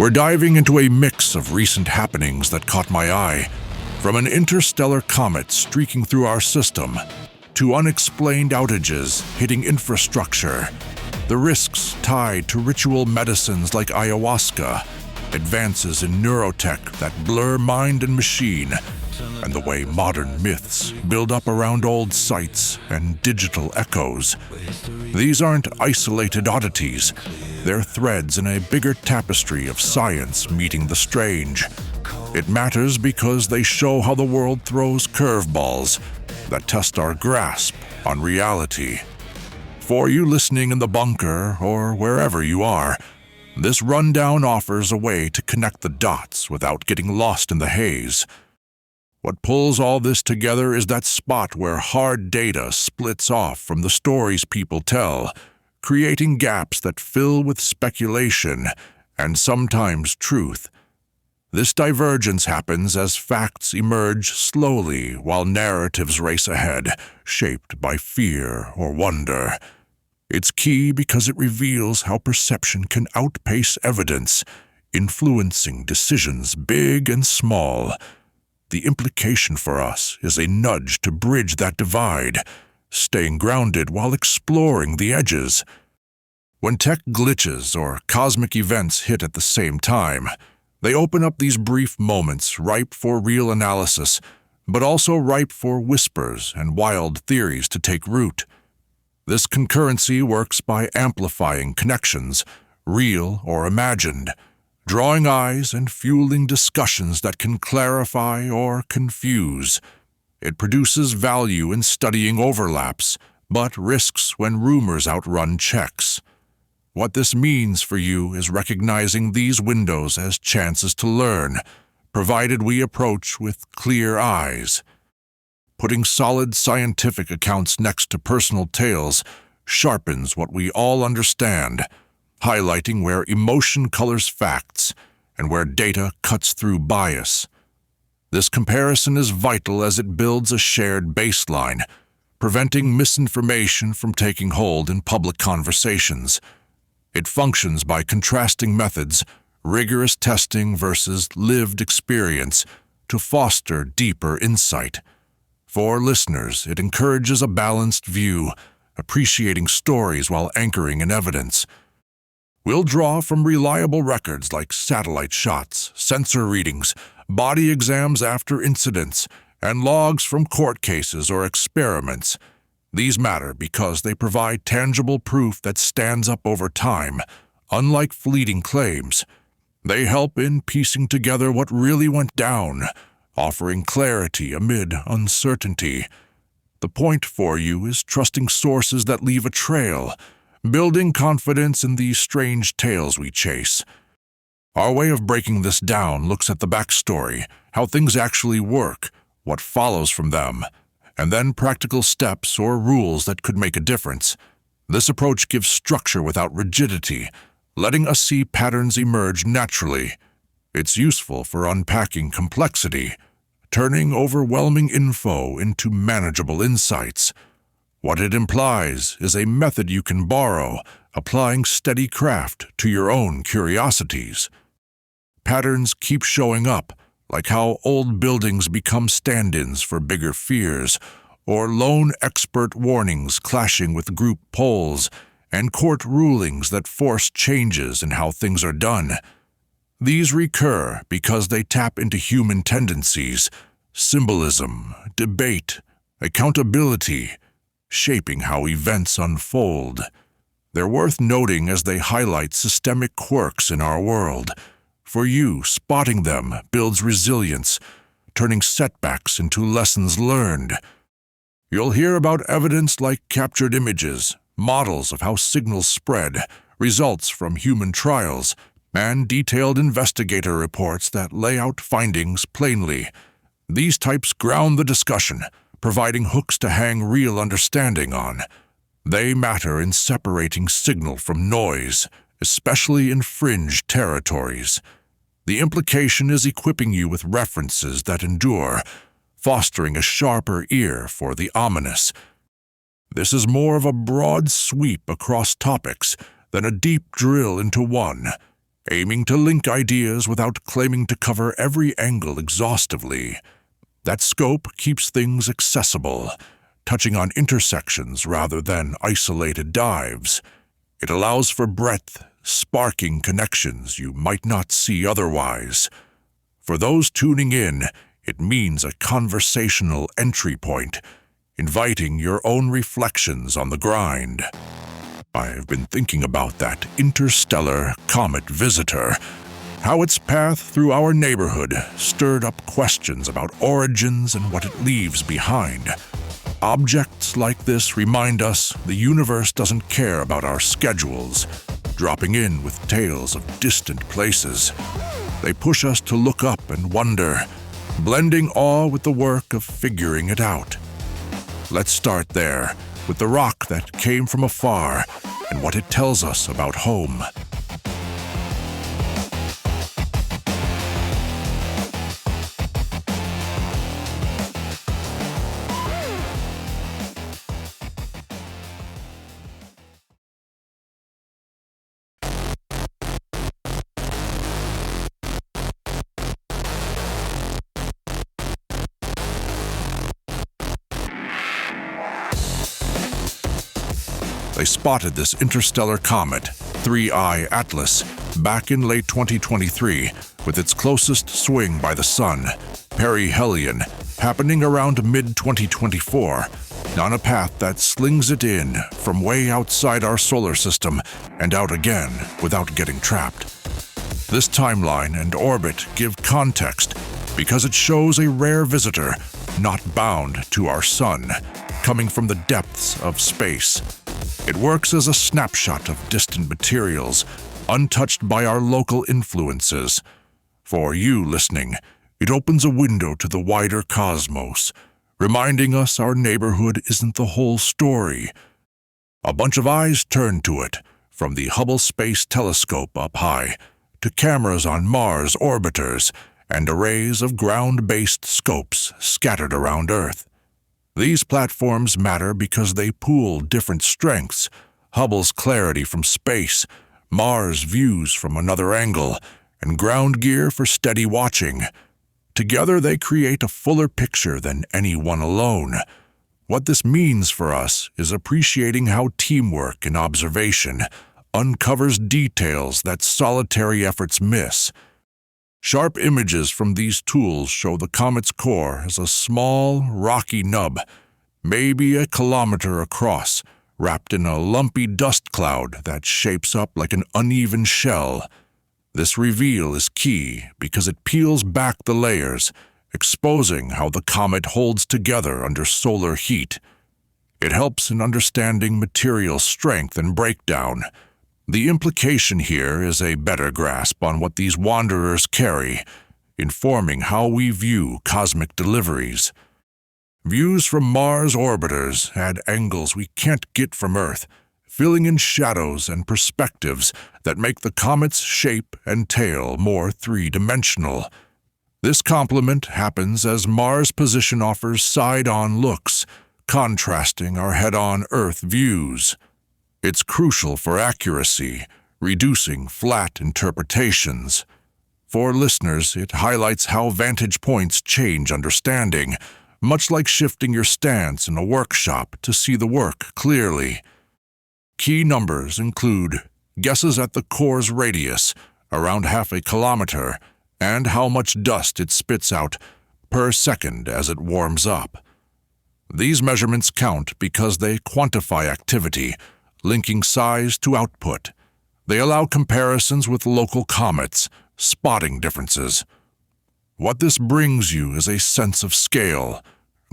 We're diving into a mix of recent happenings that caught my eye, from an interstellar comet streaking through our system to unexplained outages hitting infrastructure, the risks tied to ritual medicines like ayahuasca, advances in neurotech that blur mind and machine, and the way modern myths build up around old sites and digital echoes. These aren't isolated oddities. They're threads in a bigger tapestry of science meeting the strange. It matters because they show how the world throws curveballs that test our grasp on reality. For you listening in the bunker or wherever you are, this rundown offers a way to connect the dots without getting lost in the haze. What pulls all this together is that spot where hard data splits off from the stories people tell, creating gaps that fill with speculation and sometimes truth. This divergence happens as facts emerge slowly while narratives race ahead, shaped by fear or wonder. It's key because it reveals how perception can outpace evidence, influencing decisions big and small. The implication for us is a nudge to bridge that divide, staying grounded while exploring the edges. When tech glitches or cosmic events hit at the same time, they open up these brief moments ripe for real analysis, but also ripe for whispers and wild theories to take root. This concurrency works by amplifying connections, real or imagined, drawing eyes and fueling discussions that can clarify or confuse. It produces value in studying overlaps, but risks when rumors outrun checks. What this means for you is recognizing these windows as chances to learn, provided we approach with clear eyes. Putting solid scientific accounts next to personal tales sharpens what we all understand, highlighting where emotion colors facts and where data cuts through bias. This comparison is vital as it builds a shared baseline, preventing misinformation from taking hold in public conversations. It functions by contrasting methods, rigorous testing versus lived experience, to foster deeper insight. For listeners, it encourages a balanced view, appreciating stories while anchoring in evidence. We'll draw from reliable records like satellite shots, sensor readings, body exams after incidents, and logs from court cases or experiments. These matter because they provide tangible proof that stands up over time, unlike fleeting claims. They help in piecing together what really went down, offering clarity amid uncertainty. The point for you is trusting sources that leave a trail, building confidence in these strange tales we chase. Our way of breaking this down looks at the backstory, how things actually work, what follows from them, and then practical steps or rules that could make a difference. This approach gives structure without rigidity, letting us see patterns emerge naturally. It's useful for unpacking complexity, turning overwhelming info into manageable insights. What it implies is a method you can borrow, applying steady craft to your own curiosities. Patterns keep showing up, like how old buildings become stand-ins for bigger fears, or lone expert warnings clashing with group polls, and court rulings that force changes in how things are done. These recur because they tap into human tendencies, symbolism, debate, accountability, shaping how events unfold. They're worth noting as they highlight systemic quirks in our world. For you, spotting them builds resilience, turning setbacks into lessons learned. You'll hear about evidence like captured images, models of how signals spread, results from human trials, and detailed investigator reports that lay out findings plainly. These types ground the discussion, providing hooks to hang real understanding on. They matter in separating signal from noise, especially in fringe territories. The implication is equipping you with references that endure, fostering a sharper ear for the ominous. This is more of a broad sweep across topics than a deep drill into one. aiming to link ideas without claiming to cover every angle exhaustively. That scope keeps things accessible, touching on intersections rather than isolated dives. It allows for breadth, sparking connections you might not see otherwise. For those tuning in, it means a conversational entry point, inviting your own reflections on the grind. I've been thinking about that interstellar comet visitor, how its path through our neighborhood stirred up questions about origins and what it leaves behind. Objects like this remind us the universe doesn't care about our schedules, dropping in with tales of distant places. They push us to look up and wonder, blending awe with the work of figuring it out. Let's start there, with the rock that came from afar and what it tells us about home. They spotted this interstellar comet, 3I Atlas, back in late 2023, with its closest swing by the Sun, perihelion, happening around mid-2024, on a path that slings it in from way outside our solar system and out again without getting trapped. This timeline and orbit give context because it shows a rare visitor, not bound to our Sun, coming from the depths of space. It works as a snapshot of distant materials, untouched by our local influences. For you listening, it opens a window to the wider cosmos, reminding us our neighborhood isn't the whole story. A bunch of eyes turn to it, from the Hubble Space Telescope up high, to cameras on Mars orbiters, and arrays of ground-based scopes scattered around Earth. These platforms matter because they pool different strengths: Hubble's clarity from space, Mars' views from another angle, and ground gear for steady watching. Together they create a fuller picture than any one alone. What this means for us is appreciating how teamwork and observation uncovers details that solitary efforts miss. Sharp images from these tools show the comet's core as a small, rocky nub, maybe a kilometer across, wrapped in a lumpy dust cloud that shapes up like an uneven shell. This reveal is key because it peels back the layers, exposing how the comet holds together under solar heat. It helps in understanding material strength and breakdown. The implication here is a better grasp on what these wanderers carry, informing how we view cosmic deliveries. Views from Mars orbiters add angles we can't get from Earth, filling in shadows and perspectives that make the comet's shape and tail more three-dimensional. This complement happens as Mars' position offers side-on looks, contrasting our head-on Earth views. It's crucial for accuracy, reducing flat interpretations. For listeners, it highlights how vantage points change understanding, much like shifting your stance in a workshop to see the work clearly. Key numbers include guesses at the core's radius, around half a kilometer, and how much dust it spits out per second as it warms up. These measurements count because they quantify activity, linking size to output. They allow comparisons with local comets, spotting differences. What this brings you is a sense of scale,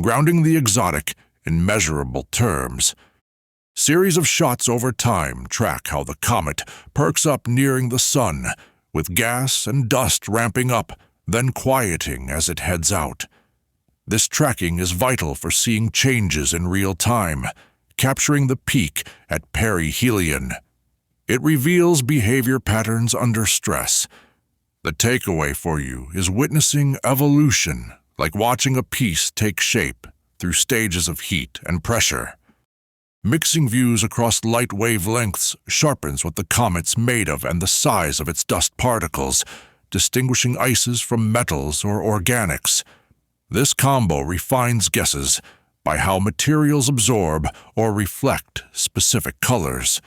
grounding the exotic in measurable terms. Series of shots over time track how the comet perks up nearing the Sun, with gas and dust ramping up, then quieting as it heads out. This tracking is vital for seeing changes in real time, capturing the peak at perihelion. It reveals behavior patterns under stress. The takeaway for you is witnessing evolution, like watching a piece take shape through stages of heat and pressure. Mixing views across light wavelengths sharpens what the comet's made of and the size of its dust particles, distinguishing ices from metals or organics. This combo refines guesses by how materials absorb or reflect specific colors.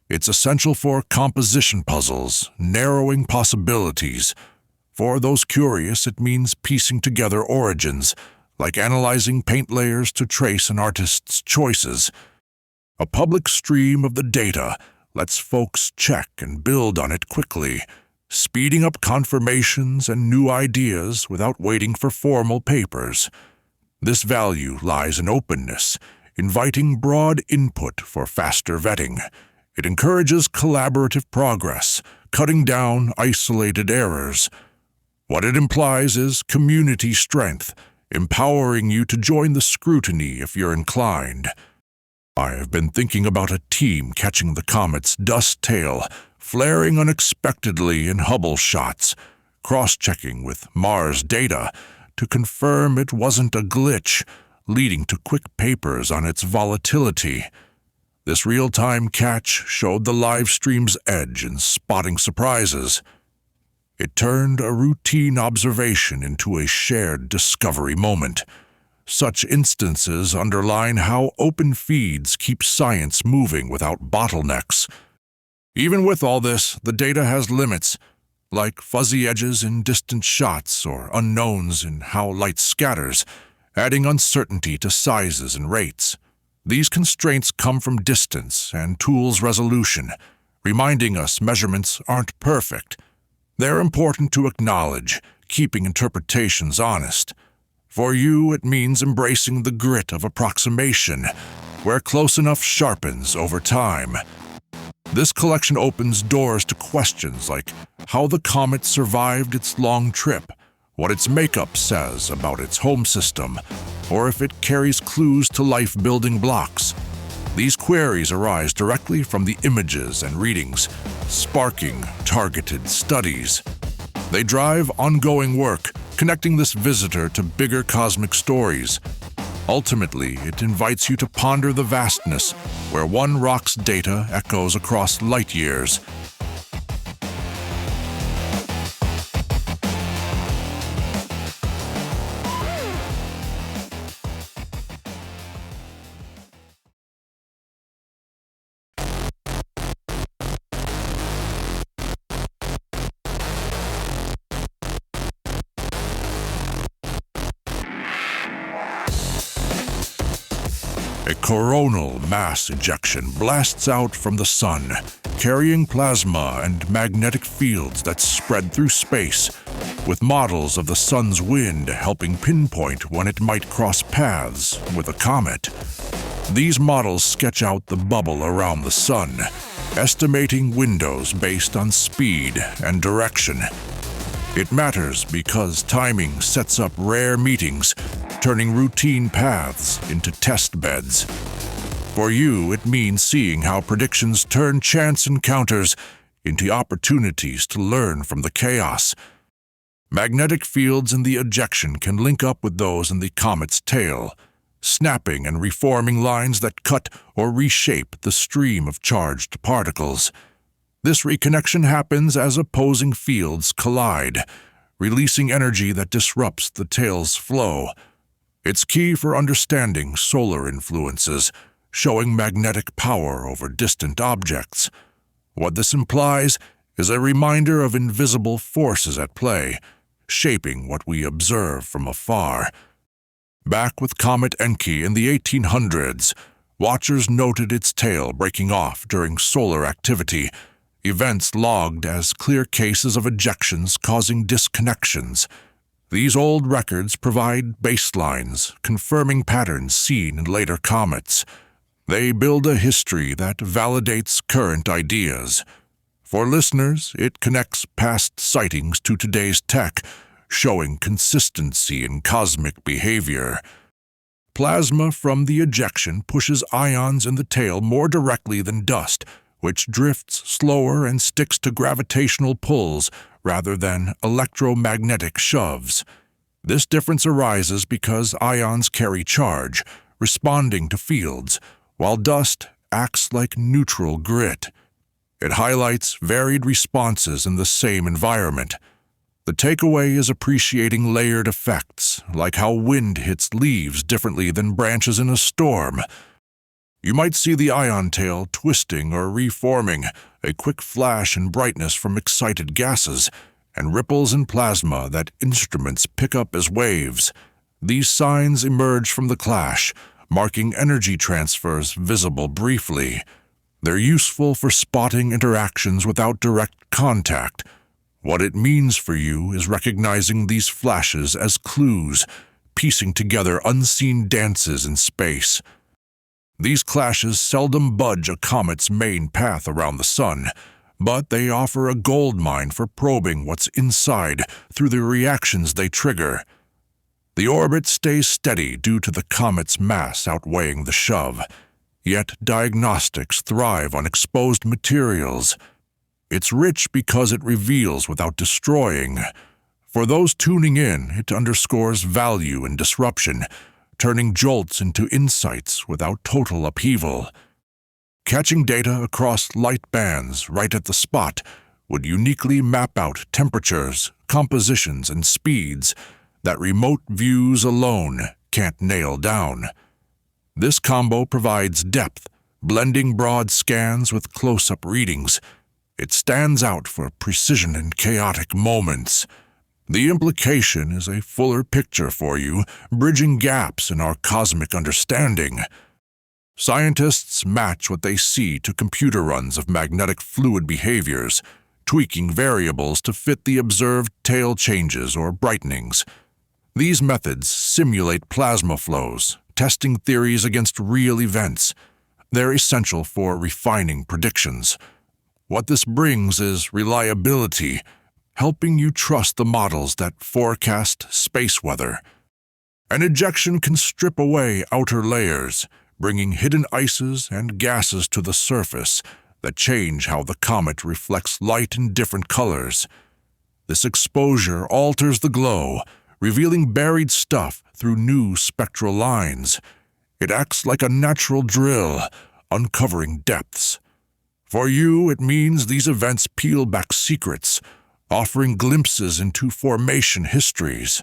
It's essential for composition puzzles, narrowing possibilities. For those curious, it means piecing together origins, like analyzing paint layers to trace an artist's choices. A public stream of the data lets folks check and build on it quickly, speeding up confirmations and new ideas without waiting for formal papers. This value lies in openness, inviting broad input for faster vetting. It encourages collaborative progress, cutting down isolated errors. What it implies is community strength, empowering you to join the scrutiny if you're inclined. I have been thinking about a team catching the comet's dust tail, flaring unexpectedly in Hubble shots, cross-checking with Mars data to confirm it wasn't a glitch, leading to quick papers on its volatility. This real-time catch showed the live stream's edge in spotting surprises. It turned a routine observation into a shared discovery moment. Such instances underline how open feeds keep science moving without bottlenecks. Even with all this, the data has limits, like fuzzy edges in distant shots or unknowns in how light scatters, adding uncertainty to sizes and rates. These constraints come from distance and tools resolution, reminding us measurements aren't perfect. They're important to acknowledge, keeping interpretations honest. For you, it means embracing the grit of approximation, where close enough sharpens over time. This collection opens doors to questions like how the comet survived its long trip, what its makeup says about its home system, or if it carries clues to life-building blocks. These queries arise directly from the images and readings, sparking targeted studies. They drive ongoing work, connecting this visitor to bigger cosmic stories. Ultimately, it invites you to ponder the vastness, where one rock's data echoes across light years. A coronal mass ejection blasts out from the sun, carrying plasma and magnetic fields that spread through space, with models of the sun's wind helping pinpoint when it might cross paths with a comet. These models sketch out the bubble around the sun, estimating windows based on speed and direction. It matters because timing sets up rare meetings, turning routine paths into test beds. For you, it means seeing how predictions turn chance encounters into opportunities to learn from the chaos. Magnetic fields in the ejection can link up with those in the comet's tail, snapping and reforming lines that cut or reshape the stream of charged particles. This reconnection happens as opposing fields collide, releasing energy that disrupts the tail's flow. It's key for understanding solar influences, showing magnetic power over distant objects. What this implies is a reminder of invisible forces at play, shaping what we observe from afar. Back with Comet Enki in the 1800s, watchers noted its tail breaking off during solar activity, events logged as clear cases of ejections causing disconnections. These old records provide baselines, confirming patterns seen in later comets. They build a history that validates current ideas. For listeners, it connects past sightings to today's tech, showing consistency in cosmic behavior. Plasma from the ejection pushes ions in the tail more directly than dust, which drifts slower and sticks to gravitational pulls rather than electromagnetic shoves. This difference arises because ions carry charge, responding to fields, while dust acts like neutral grit. It highlights varied responses in the same environment. The takeaway is appreciating layered effects, like how wind hits leaves differently than branches in a storm. You might see the ion tail twisting or reforming, a quick flash in brightness from excited gases, and ripples in plasma that instruments pick up as waves. These signs emerge from the clash, marking energy transfers visible briefly. They're useful for spotting interactions without direct contact. What it means for you is recognizing these flashes as clues, piecing together unseen dances in space. These clashes seldom budge a comet's main path around the sun, but they offer a goldmine for probing what's inside through the reactions they trigger. The orbit stays steady due to the comet's mass outweighing the shove, yet diagnostics thrive on exposed materials. It's rich because it reveals without destroying. For those tuning in, it underscores value in disruption, turning jolts into insights without total upheaval. Catching data across light bands right at the spot would uniquely map out temperatures, compositions, and speeds that remote views alone can't nail down. This combo provides depth, blending broad scans with close-up readings. It stands out for precision in chaotic moments. The implication is a fuller picture for you, bridging gaps in our cosmic understanding. Scientists match what they see to computer runs of magnetic fluid behaviors, tweaking variables to fit the observed tail changes or brightenings. These methods simulate plasma flows, testing theories against real events. They're essential for refining predictions. What this brings is reliability, helping you trust the models that forecast space weather. An ejection can strip away outer layers, bringing hidden ices and gases to the surface that change how the comet reflects light in different colors. This exposure alters the glow, revealing buried stuff through new spectral lines. It acts like a natural drill, uncovering depths. For you, it means these events peel back secrets, offering glimpses into formation histories.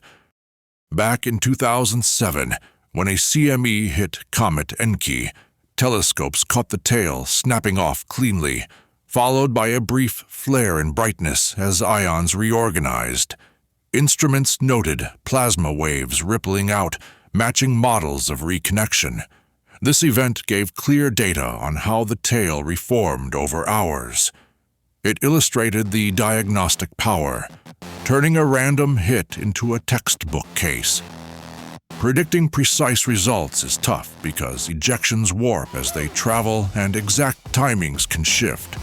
Back in 2007, when a CME hit Comet Enki, telescopes caught the tail snapping off cleanly, followed by a brief flare in brightness as ions reorganized. Instruments noted plasma waves rippling out, matching models of reconnection. This event gave clear data on how the tail reformed over hours. It illustrated the diagnostic power, turning a random hit into a textbook case. Predicting precise results is tough because ejections warp as they travel and exact timings can shift,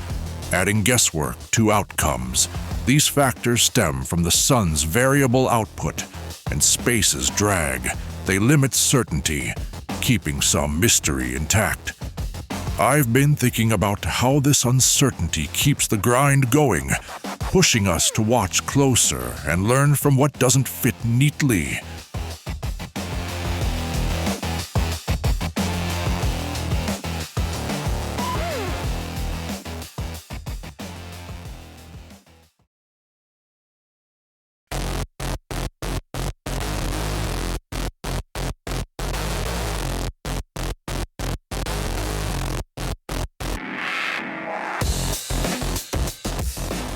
adding guesswork to outcomes. These factors stem from the sun's variable output and space's drag. They limit certainty, keeping some mystery intact. I've been thinking about how this uncertainty keeps the grind going, pushing us to watch closer and learn from what doesn't fit neatly.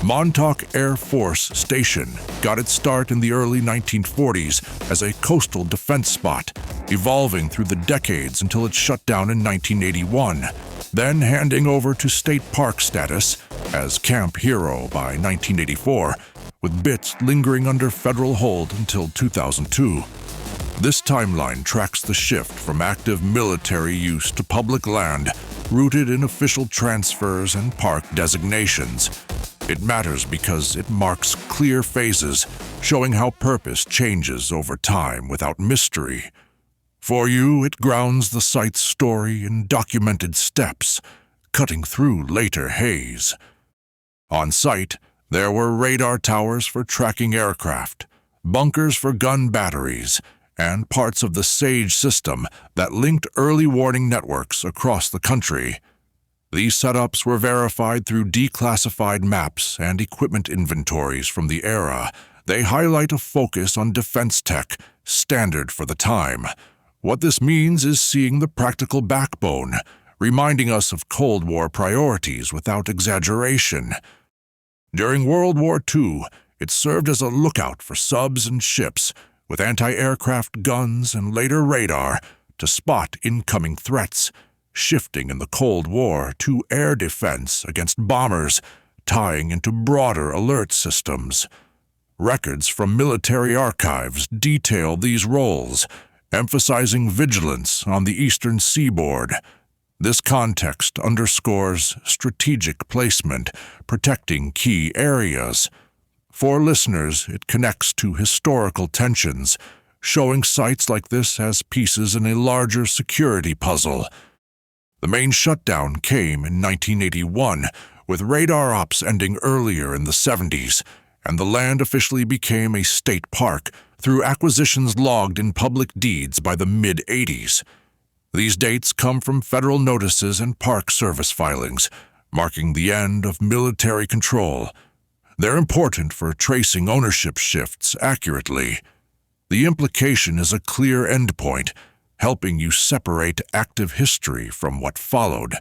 Montauk Air Force Station got its start in the early 1940s as a coastal defense spot, evolving through the decades until it shut down in 1981, then handing over to state park status as Camp Hero by 1984, with bits lingering under federal hold until 2002. This timeline tracks the shift from active military use to public land, rooted in official transfers and park designations. It matters because it marks clear phases, showing how purpose changes over time without mystery. For you, it grounds the site's story in documented steps, cutting through later haze. On site, there were radar towers for tracking aircraft, bunkers for gun batteries, and parts of the SAGE system that linked early warning networks across the country. These setups were verified through declassified maps and equipment inventories from the era. They highlight a focus on defense tech, standard for the time. What this means is seeing the practical backbone, reminding us of Cold War priorities without exaggeration. During World War II, it served as a lookout for subs and ships, with anti-aircraft guns and later radar to spot incoming threats, shifting in the Cold War to air defense against bombers, tying into broader alert systems. Records from military archives detail these roles, emphasizing vigilance on the eastern seaboard. This context underscores strategic placement, protecting key areas. For listeners, it connects to historical tensions, showing sites like this as pieces in a larger security puzzle. The main shutdown came in 1981, with radar ops ending earlier in the 70s, and the land officially became a state park through acquisitions logged in public deeds by the mid-80s. These dates come from federal notices and Park Service filings, marking the end of military control. They're important for tracing ownership shifts accurately. The implication is a clear endpoint, helping you separate active history from what followed.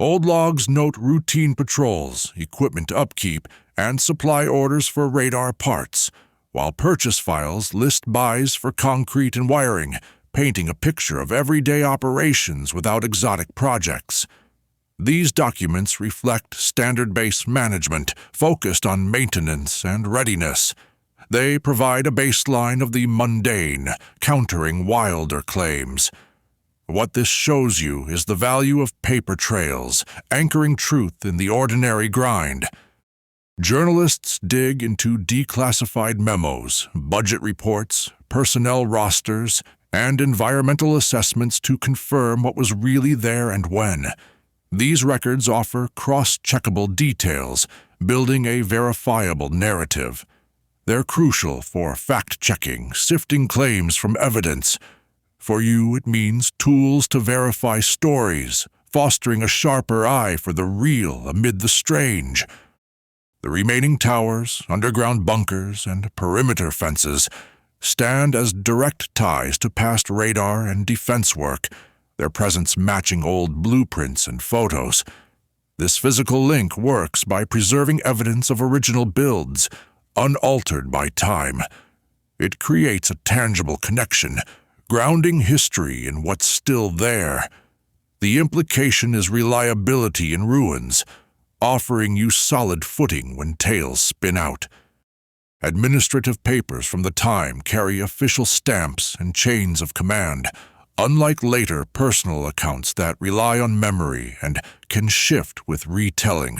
Old logs note routine patrols, equipment upkeep, and supply orders for radar parts, while purchase files list buys for concrete and wiring, painting a picture of everyday operations without exotic projects. These documents reflect standard base management focused on maintenance and readiness. They provide a baseline of the mundane, countering wilder claims. What this shows you is the value of paper trails, anchoring truth in the ordinary grind. Journalists dig into declassified memos, budget reports, personnel rosters, and environmental assessments to confirm what was really there and when. These records offer cross-checkable details, building a verifiable narrative. They're crucial for fact-checking, sifting claims from evidence. For you, it means tools to verify stories, fostering a sharper eye for the real amid the strange. The remaining towers, underground bunkers, and perimeter fences stand as direct ties to past radar and defense work, their presence matching old blueprints and photos. This physical link works by preserving evidence of original builds, unaltered by time. It creates a tangible connection, grounding history in what's still there. The implication is reliability in ruins, offering you solid footing when tales spin out. Administrative papers from the time carry official stamps and chains of command, unlike later personal accounts that rely on memory and can shift with retelling.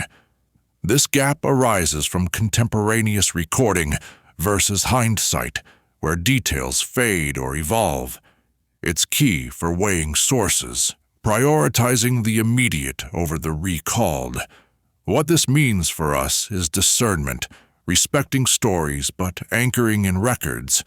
This gap arises from contemporaneous recording versus hindsight, where details fade or evolve. It's key for weighing sources, prioritizing the immediate over the recalled. What this means for us is discernment, respecting stories but anchoring in records.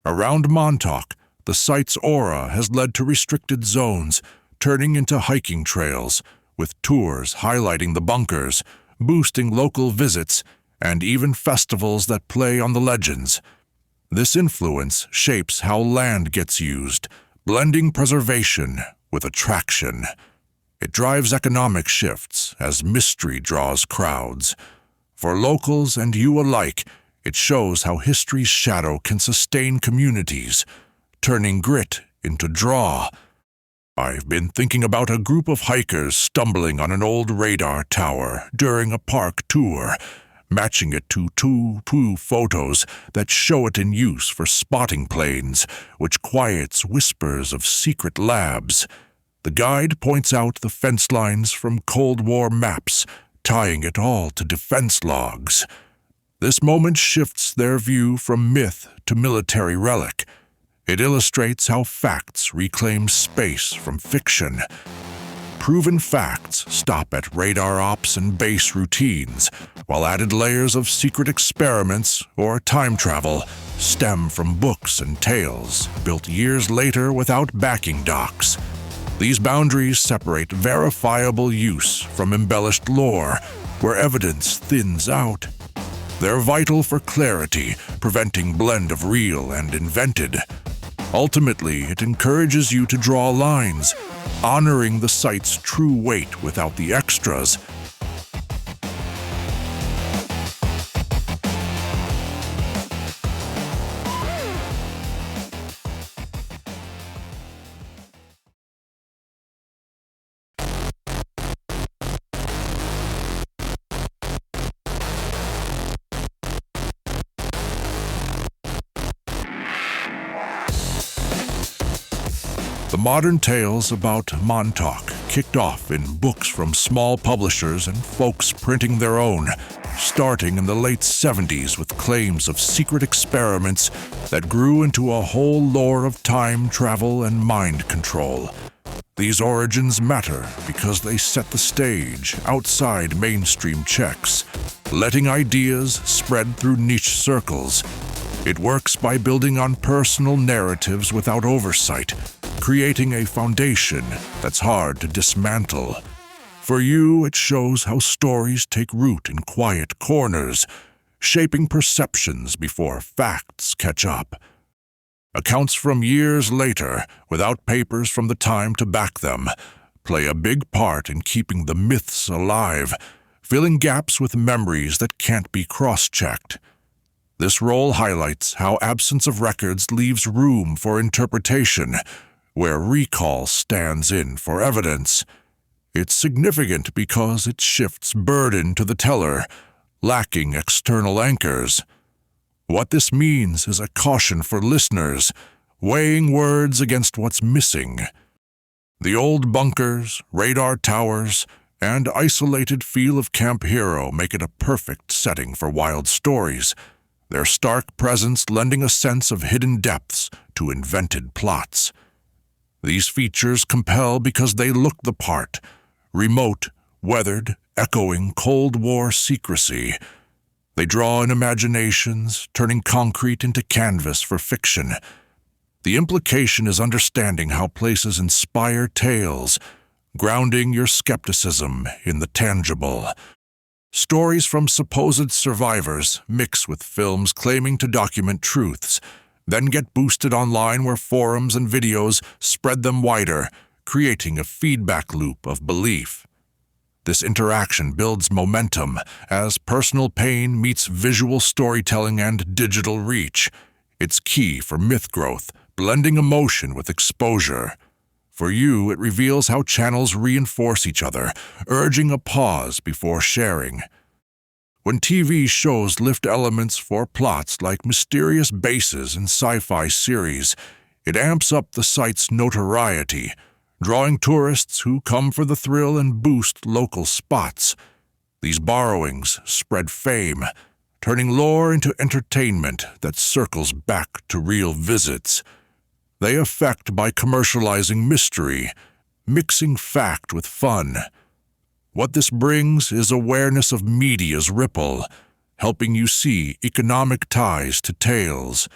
Around Montauk, the site's aura has led to restricted zones, turning into hiking trails, with tours highlighting the bunkers, boosting local visits, and even festivals that play on the legends. This influence shapes how land gets used, blending preservation with attraction. It drives economic shifts as mystery draws crowds. For locals and you alike, it shows how history's shadow can sustain communities, turning grit into draw. I've been thinking about a group of hikers stumbling on an old radar tower during a park tour, matching it to two photos that show it in use for spotting planes, which quiets whispers of secret labs. The guide points out the fence lines from Cold War maps, tying it all to defense logs. This moment shifts their view from myth to military relic. It illustrates how facts reclaim space from fiction. Proven facts stop at radar ops and base routines, while added layers of secret experiments or time travel stem from books and tales built years later without backing docs. These boundaries separate verifiable use from embellished lore, where evidence thins out. They're vital for clarity, preventing blend of real and invented. Ultimately, it encourages you to draw lines, honoring the site's true weight without the extras. The modern tales about Montauk kicked off in books from small publishers and folks printing their own, starting in the late 70s with claims of secret experiments that grew into a whole lore of time travel and mind control. These origins matter because they set the stage outside mainstream checks, letting ideas spread through niche circles. It works by building on personal narratives without oversight, creating a foundation that's hard to dismantle. For you, it shows how stories take root in quiet corners, shaping perceptions before facts catch up. Accounts from years later, without papers from the time to back them, play a big part in keeping the myths alive, filling gaps with memories that can't be cross-checked. This role highlights how absence of records leaves room for interpretation, where recall stands in for evidence. It's significant because it shifts burden to the teller, lacking external anchors. What this means is a caution for listeners, weighing words against what's missing. The old bunkers, radar towers, and isolated feel of Camp Hero make it a perfect setting for wild stories, their stark presence lending a sense of hidden depths to invented plots. These features compel because they look the part, remote, weathered, echoing Cold War secrecy. They draw in imaginations, turning concrete into canvas for fiction. The implication is understanding how places inspire tales, grounding your skepticism in the tangible. Stories from supposed survivors mix with films claiming to document truths, then get boosted online where forums and videos spread them wider, creating a feedback loop of belief. This interaction builds momentum as personal pain meets visual storytelling and digital reach. It's key for myth growth, blending emotion with exposure. For you, it reveals how channels reinforce each other, urging a pause before sharing. When TV shows lift elements for plots like mysterious bases in sci-fi series, it amps up the site's notoriety, drawing tourists who come for the thrill and boost local spots. These borrowings spread fame, turning lore into entertainment that circles back to real visits. They affect by commercializing mystery, mixing fact with fun. What this brings is awareness of media's ripple, helping you see economic ties to tales.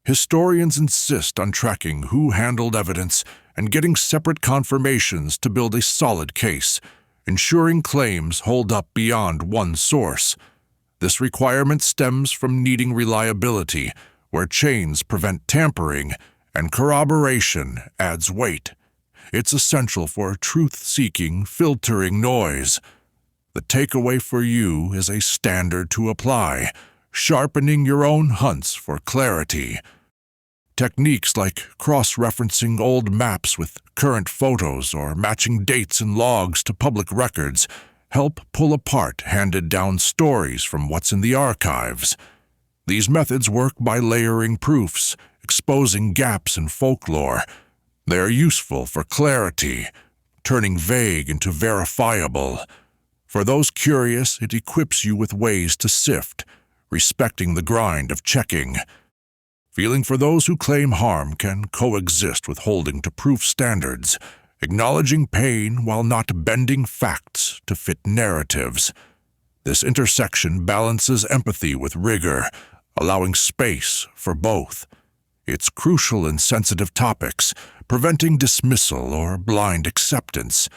Historians insist on tracking who handled evidence and getting separate confirmations to build a solid case, ensuring claims hold up beyond one source. This requirement stems from needing reliability, where chains prevent tampering and corroboration adds weight. It's essential for truth-seeking, filtering noise. The takeaway for you is a standard to apply, sharpening your own hunts for clarity. Techniques like cross-referencing old maps with current photos or matching dates and logs to public records help pull apart handed-down stories from what's in the archives. These methods work by layering proofs, exposing gaps in folklore. They are useful for clarity, turning vague into verifiable. For those curious, it equips you with ways to sift, respecting the grind of checking. Feeling for those who claim harm can coexist with holding to proof standards, acknowledging pain while not bending facts to fit narratives. This intersection balances empathy with rigor, allowing space for both. It's crucial in sensitive topics, preventing dismissal or blind acceptance.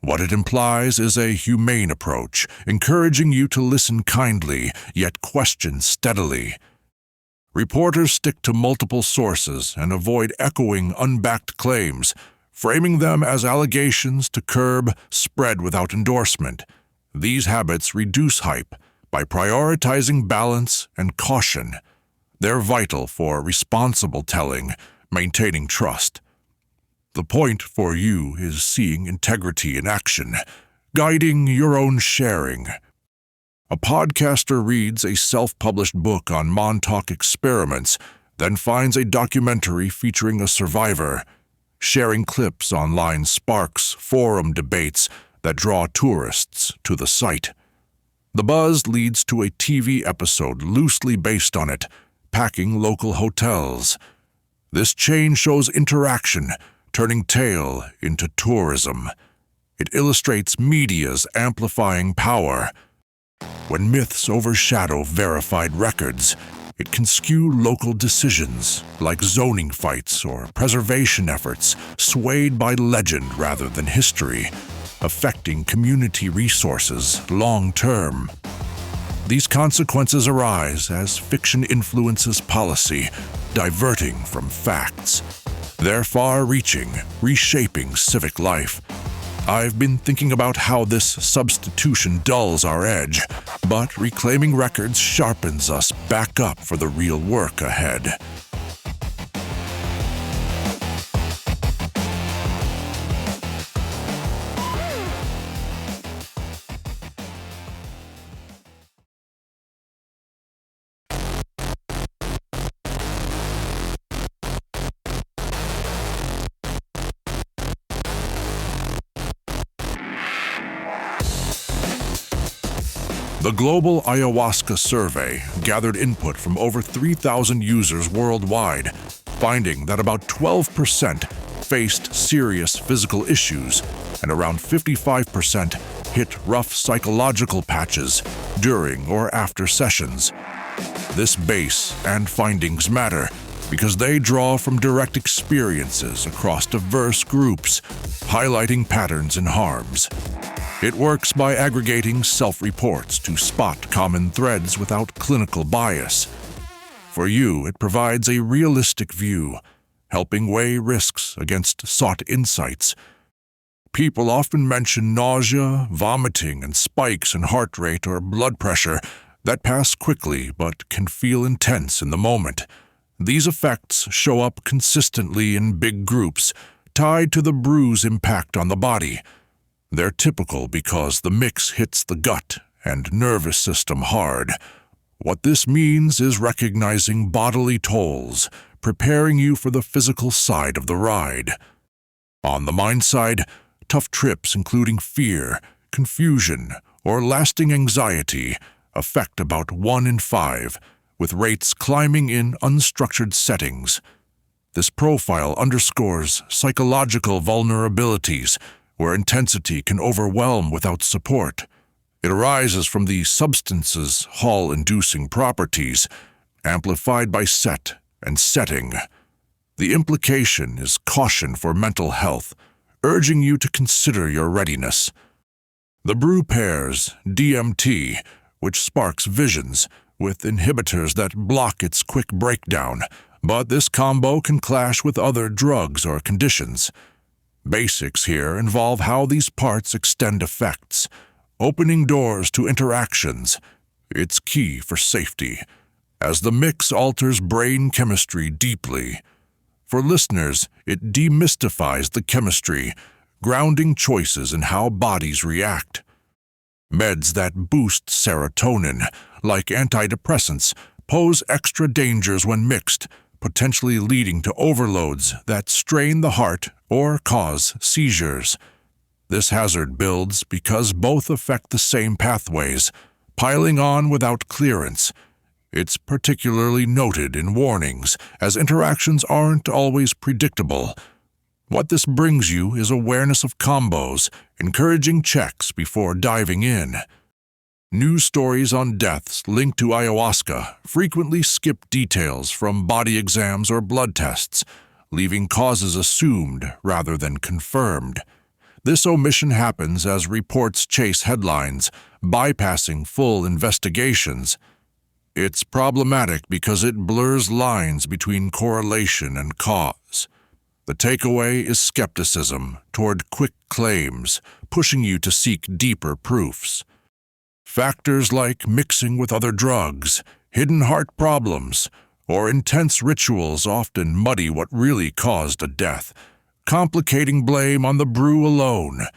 What it implies is a humane approach, encouraging you to listen kindly, yet question steadily. Reporters stick to multiple sources and avoid echoing unbacked claims, framing them as allegations to curb spread without endorsement. These habits reduce hype by prioritizing balance and caution. They're vital for responsible telling, maintaining trust. The point for you is seeing integrity in action, guiding your own sharing. A podcaster reads a self-published book on Montauk experiments, then finds a documentary featuring a survivor. Sharing clips online sparks forum debates that draw tourists to the site. The buzz leads to a TV episode loosely based on it, packing local hotels. This chain shows interaction, turning tale into tourism. It illustrates media's amplifying power. When myths overshadow verified records, it can skew local decisions, like zoning fights or preservation efforts, swayed by legend rather than history, affecting community resources long-term. These consequences arise as fiction influences policy, diverting from facts. They're far-reaching, reshaping civic life. I've been thinking about how this substitution dulls our edge, but reclaiming records sharpens us back up for the real work ahead. The global ayahuasca survey gathered input from over 3,000 users worldwide, finding that about 12% faced serious physical issues and around 55% hit rough psychological patches during or after sessions. This base and findings matter because they draw from direct experiences across diverse groups, highlighting patterns and harms. It works by aggregating self-reports to spot common threads without clinical bias. For you, it provides a realistic view, helping weigh risks against sought insights. People often mention nausea, vomiting, and spikes in heart rate or blood pressure that pass quickly but can feel intense in the moment. These effects show up consistently in big groups, tied to the brew's impact on the body. They're typical because the mix hits the gut and nervous system hard. What this means is recognizing bodily tolls, preparing you for the physical side of the ride. On the mind side, tough trips including fear, confusion, or lasting anxiety affect about 1 in 5, with rates climbing in unstructured settings. This profile underscores psychological vulnerabilities, where intensity can overwhelm without support. It arises from the substance's Hall-inducing properties, amplified by set and setting. The implication is caution for mental health, urging you to consider your readiness. The brew pairs DMT, which sparks visions, with inhibitors that block its quick breakdown, but this combo can clash with other drugs or conditions. Basics here involve how these parts extend effects, opening doors to interactions. It's key for safety, as the mix alters brain chemistry deeply. For listeners, it demystifies the chemistry, grounding choices in how bodies react. Meds that boost serotonin, like antidepressants, pose extra dangers when mixed, potentially leading to overloads that strain the heart or cause seizures. This hazard builds because both affect the same pathways, piling on without clearance. It's particularly noted in warnings, as interactions aren't always predictable. What this brings you is awareness of combos, encouraging checks before diving in. News stories on deaths linked to ayahuasca frequently skip details from body exams or blood tests, leaving causes assumed rather than confirmed. This omission happens as reports chase headlines, bypassing full investigations. It's problematic because it blurs lines between correlation and cause. The takeaway is skepticism toward quick claims, pushing you to seek deeper proofs. Factors like mixing with other drugs, hidden heart problems, or intense rituals often muddy what really caused a death, complicating blame on the brew alone.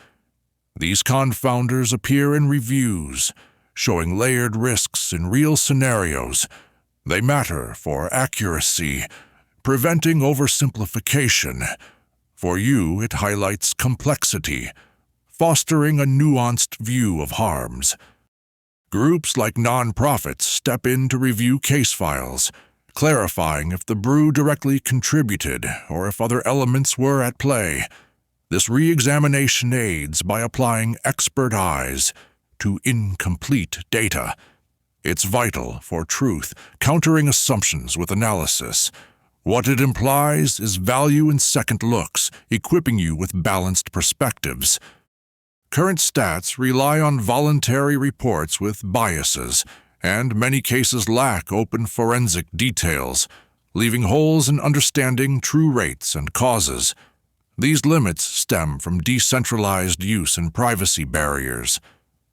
These confounders appear in reviews, showing layered risks in real scenarios. They matter for accuracy, preventing oversimplification. For you, it highlights complexity, fostering a nuanced view of harms. Groups like nonprofits step in to review case files, clarifying if the brew directly contributed or if other elements were at play. This re-examination aids by applying expert eyes to incomplete data. It's vital for truth, countering assumptions with analysis. What it implies is value in second looks, equipping you with balanced perspectives. Current stats rely on voluntary reports with biases, and many cases lack open forensic details, leaving holes in understanding true rates and causes. These limits stem from decentralized use and privacy barriers.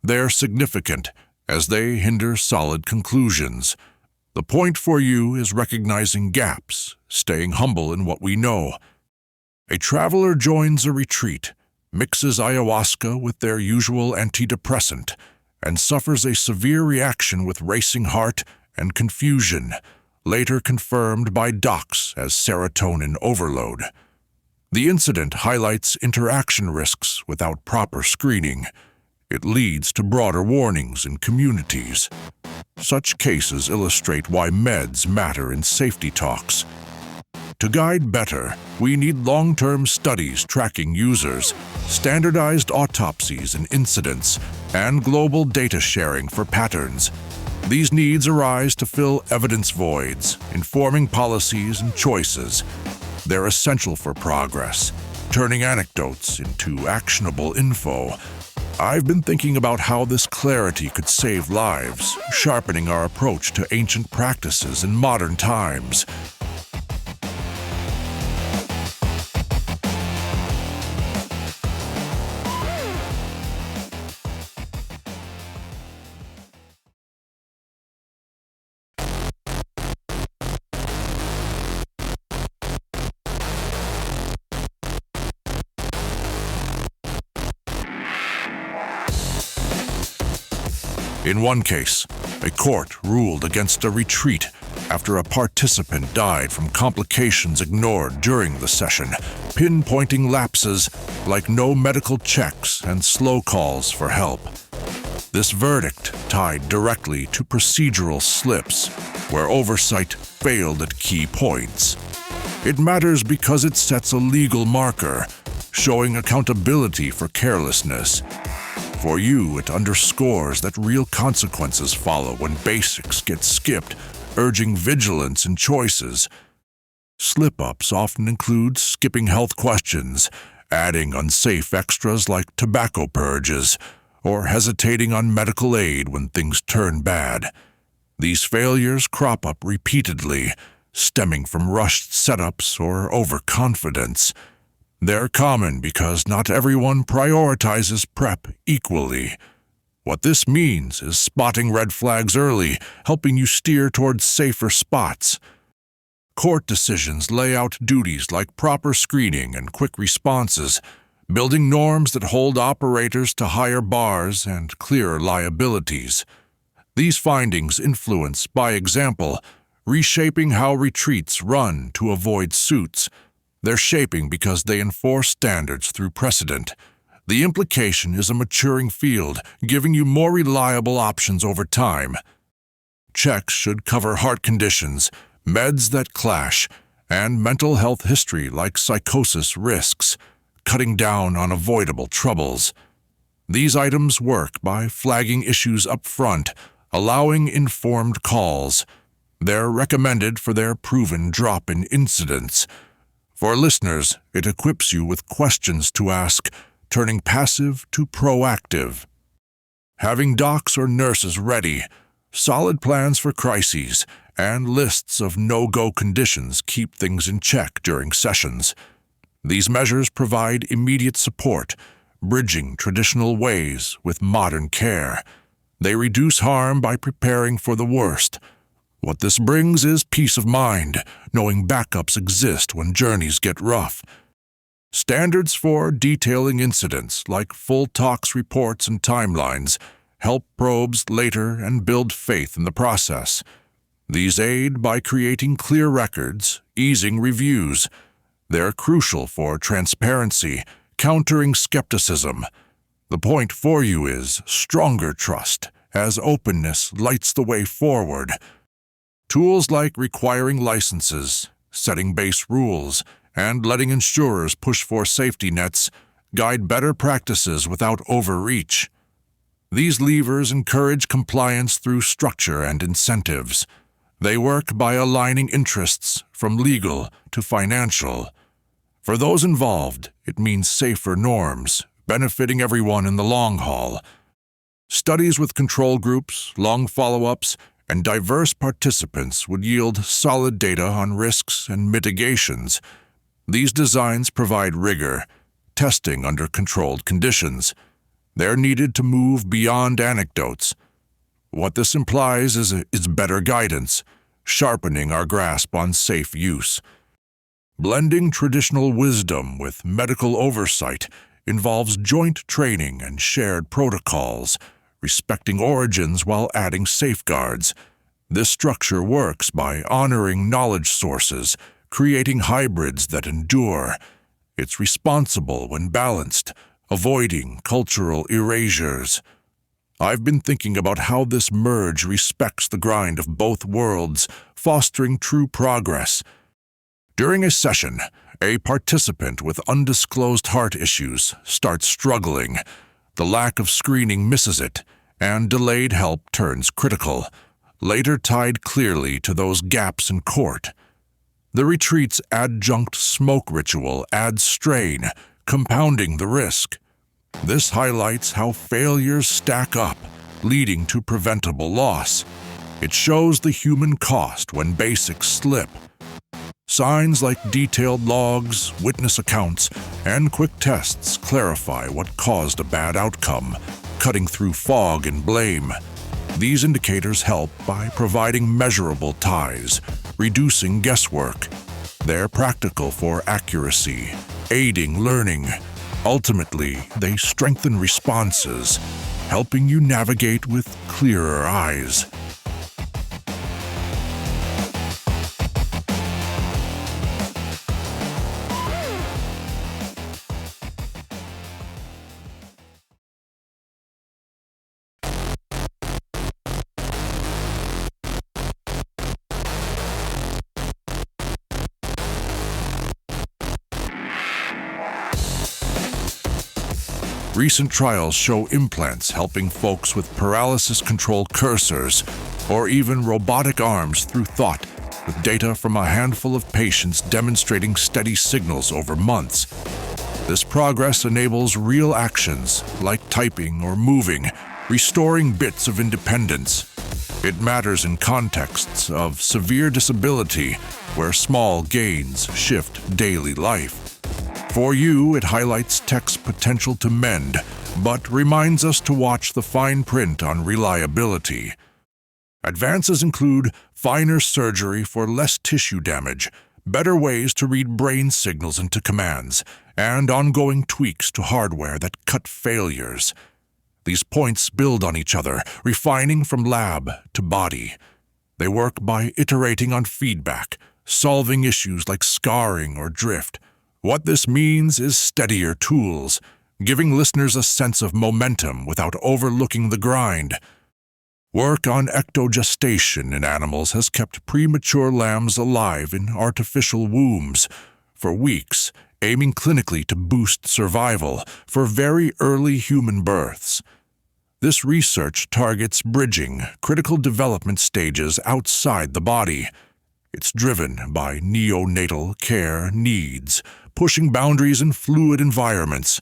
They're significant as they hinder solid conclusions. The point for you is recognizing gaps, staying humble in what we know. A traveler joins a retreat, mixes ayahuasca with their usual antidepressant, and suffers a severe reaction with racing heart and confusion, later confirmed by docs as serotonin overload. The incident highlights interaction risks without proper screening. It leads to broader warnings in communities. Such cases illustrate why meds matter in safety talks. To guide better, we need long-term studies tracking users, standardized autopsies and incidents, and global data sharing for patterns. These needs arise to fill evidence voids, informing policies and choices. They're essential for progress, turning anecdotes into actionable info. I've been thinking about how this clarity could save lives, sharpening our approach to ancient practices in modern times. In one case, a court ruled against a retreat after a participant died from complications ignored during the session, pinpointing lapses like no medical checks and slow calls for help. This verdict tied directly to procedural slips, where oversight failed at key points. It matters because it sets a legal marker, showing accountability for carelessness. For you, it underscores that real consequences follow when basics get skipped, urging vigilance in choices. Slip-ups often include skipping health questions, adding unsafe extras like tobacco purges, or hesitating on medical aid when things turn bad. These failures crop up repeatedly, stemming from rushed setups or overconfidence. They're common because not everyone prioritizes prep equally. What this means is spotting red flags early, helping you steer towards safer spots. Court decisions lay out duties like proper screening and quick responses, building norms that hold operators to higher bars and clearer liabilities. These findings influence, by example, reshaping how retreats run to avoid suits. They're shaping because they enforce standards through precedent. The implication is a maturing field, giving you more reliable options over time. Checks should cover heart conditions, meds that clash, and mental health history like psychosis risks, cutting down on avoidable troubles. These items work by flagging issues up front, allowing informed calls. They're recommended for their proven drop in incidents. For listeners, it equips you with questions to ask, turning passive to proactive. Having docs or nurses ready, solid plans for crises, and lists of no-go conditions keep things in check during sessions. These measures provide immediate support, bridging traditional ways with modern care. They reduce harm by preparing for the worst. What this brings is peace of mind, knowing backups exist when journeys get rough. Standards for detailing incidents, like full tox reports and timelines, help probes later and build faith in the process. These aid by creating clear records, easing reviews. They're crucial for transparency, countering skepticism. The point for you is stronger trust, as openness lights the way forward. Tools like requiring licenses, setting base rules, and letting insurers push for safety nets guide better practices without overreach. These levers encourage compliance through structure and incentives. They work by aligning interests from legal to financial. For those involved, it means safer norms, benefiting everyone in the long haul. Studies with control groups, long follow-ups, and diverse participants would yield solid data on risks and mitigations. These designs provide rigor, testing under controlled conditions. They're needed to move beyond anecdotes. What this implies is better guidance, sharpening our grasp on safe use. Blending traditional wisdom with medical oversight involves joint training and shared protocols, respecting origins while adding safeguards. This structure works by honoring knowledge sources, creating hybrids that endure. It's responsible when balanced, avoiding cultural erasures. I've been thinking about how this merge respects the grind of both worlds, fostering true progress. During a session, a participant with undisclosed heart issues starts struggling. The lack of screening misses it, and delayed help turns critical, later tied clearly to those gaps in court. The retreat's adjunct smoke ritual adds strain, compounding the risk. This highlights how failures stack up, leading to preventable loss. It shows the human cost when basics slip. Signs like detailed logs, witness accounts, and quick tests clarify what caused a bad outcome, cutting through fog and blame. These indicators help by providing measurable ties, reducing guesswork. They're practical for accuracy, aiding learning. Ultimately, they strengthen responses, helping you navigate with clearer eyes. Recent trials show implants helping folks with paralysis-controlled cursors or even robotic arms through thought, with data from a handful of patients demonstrating steady signals over months. This progress enables real actions like typing or moving, restoring bits of independence. It matters in contexts of severe disability where small gains shift daily life. For you, it highlights tech's potential to mend, but reminds us to watch the fine print on reliability. Advances include finer surgery for less tissue damage, better ways to read brain signals into commands, and ongoing tweaks to hardware that cut failures. These points build on each other, refining from lab to body. They work by iterating on feedback, solving issues like scarring or drift. What this means is steadier tools, giving listeners a sense of momentum without overlooking the grind. Work on ectogestation in animals has kept premature lambs alive in artificial wombs for weeks, aiming clinically to boost survival for very early human births. This research targets bridging critical development stages outside the body. It's driven by neonatal care needs, pushing boundaries in fluid environments.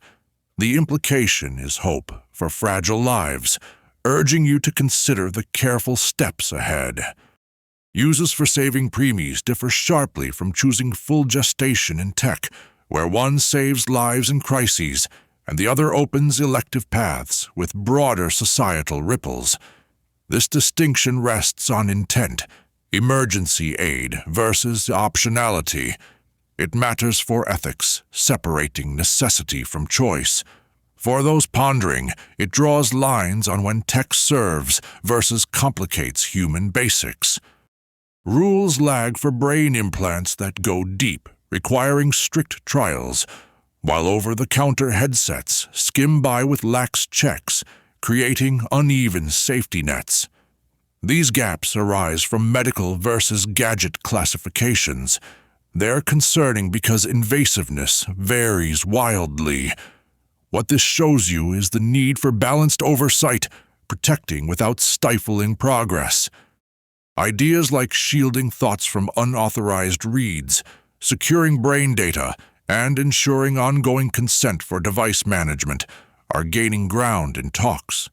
The implication is hope for fragile lives, urging you to consider the careful steps ahead. Uses for saving preemies differ sharply from choosing full gestation in tech, where one saves lives in crises and the other opens elective paths with broader societal ripples. This distinction rests on intent, emergency aid versus optionality. It matters for ethics, separating necessity from choice. For those pondering, it draws lines on when tech serves versus complicates human basics. Rules lag for brain implants that go deep, requiring strict trials, while over-the-counter headsets skim by with lax checks, creating uneven safety nets. These gaps arise from medical versus gadget classifications. They're concerning because invasiveness varies wildly. What this shows you is the need for balanced oversight, protecting without stifling progress. Ideas like shielding thoughts from unauthorized reads, securing brain data, and ensuring ongoing consent for device management are gaining ground in talks.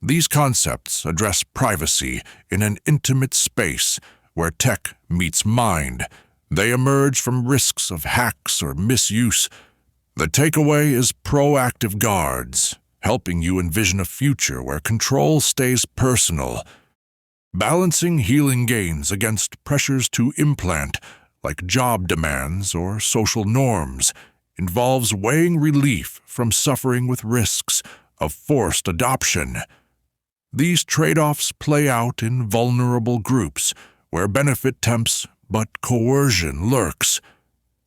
These concepts address privacy in an intimate space where tech meets mind. They emerge from risks of hacks or misuse. The takeaway is proactive guards, helping you envision a future where control stays personal. Balancing healing gains against pressures to implant, like job demands or social norms, involves weighing relief from suffering with risks of forced adoption. These trade-offs play out in vulnerable groups where benefit tempts but coercion lurks.